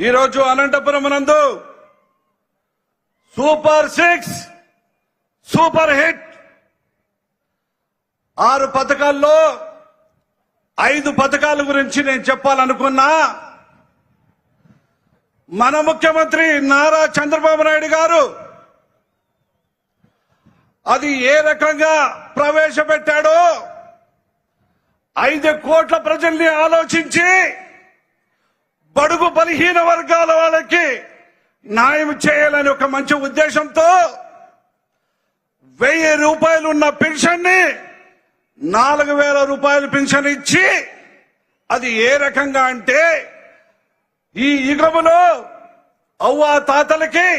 ఈరోజు అనంతపురం నందు super 6 super hit 6 పథకాల్లో 5 పథకాల గురించి నేను చెప్పాలనుకున్నా. మన ముఖ్యమంత్రి నారా చంద్రబాబు నాయుడు గారు అది ఏ రకంగా ప్రవేశపెట్టాడో 5 కోట్ల ప్రజల్ని ఆలోచించి బడుగు బలహీన వర్గాల వాళ్ళకి న్యాయం చేయాలని ఒక మంచి ఉద్దేశంతో 1000 రూపాయలు ఉన్న పెన్షన్ ని 4000 రూపాయలు పెన్షన్ ఇచ్చి, అది ఏ రకంగా అంటే ఈ యుగములో అవ్వ తాతలకి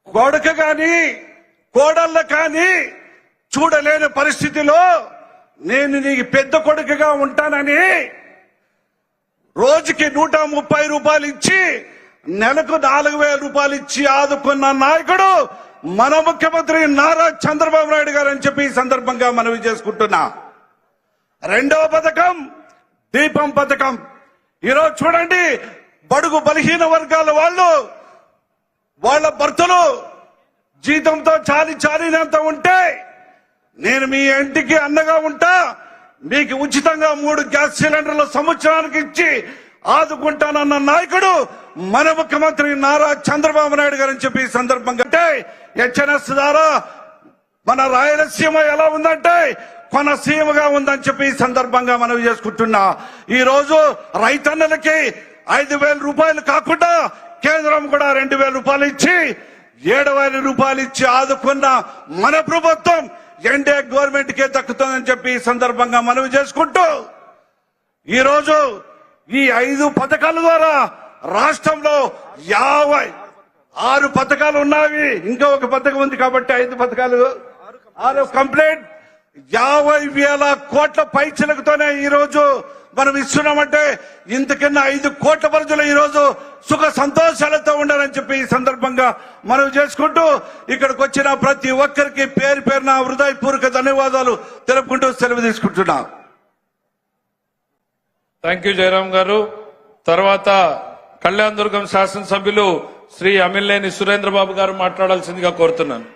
కొడుకు గాని కోడళ్ళ కానీ చూడలేని పరిస్థితిలో నేను నీకు పెద్ద కొడుకుగా ఉంటానని రోజుకి 130 రూపాయలు ఇచ్చి నెలకు 4000 రూపాయలు ఇచ్చి ఆదుకున్న నాయకుడు మన ముఖ్యమంత్రి నారా చంద్రబాబు నాయుడు గారు అని చెప్పి ఈ సందర్భంగా మనవి చేసుకుంటున్నా. రెండవ పథకం దీపం పథకం. ఈరోజు చూడండి, బడుగు బలహీన వర్గాల వాళ్ళు వాళ్ళ భర్తలు జీతంతో చాలినంత ఉంటే నేను మీ ఇంటికి అన్నగా ఉంటా, మీకు ఉచితంగా 3 గ్యాస్ సిలిండర్లు సంవత్సరానికి ఇచ్చి ఆదుకుంటానన్న నాయకుడు మన ముఖ్యమంత్రి నారా చంద్రబాబు నాయుడు గారు అని చెప్పి ఈ సందర్భంగా అంటే హెచ్ఎన్ఎస్ ద్వారా మన రాయలసీమ ఎలా ఉందంటే కొనసీమగా ఉందని చెప్పి ఈ సందర్భంగా మనవి చేసుకుంటున్నా. ఈ రోజు రైతన్నలకి 5000 రూపాయలు కాకుండా కేంద్రం కూడా 2000 రూపాయలు ఇచ్చి 7000 రూపాయలు ఇచ్చి ఆదుకున్న మన ప్రభుత్వం ఎన్డీఏ గవర్నమెంట్ కే దక్కుతుందని చెప్పి ఈ సందర్భంగా మనవి చేసుకుంటూ, ఈరోజు ఈ 5 పథకాల ద్వారా రాష్ట్రంలో 56 పథకాలు ఉన్నాయి. ఇంకా ఒక పథకం ఉంది కాబట్టి 5 పథకాలు 6 కంప్లీట్ 50,000 కోట్ల పైచిలకుతోనే ఈ రోజు మనం ఇస్తున్నామంటే ఇంతకన్నా 5 కోట్ల ప్రజలు ఈ రోజు సుఖ సంతోషాలతో ఉండాలని చెప్పి ఈ సందర్భంగా మనం చేసుకుంటూ, ఇక్కడికి వచ్చిన ప్రతి ఒక్కరికి పేరు పేరున హృదయపూర్వక ధన్యవాదాలు తెలుపుకుంటూ సెలవు తీసుకుంటున్నా. థ్యాంక్ యూ జయరాం గారు. తర్వాత కళ్యాణదుర్గం శాసనసభ్యులు శ్రీ అమిలినేని సురేంద్రబాబు గారు మాట్లాడాల్సిందిగా కోరుతున్నాను.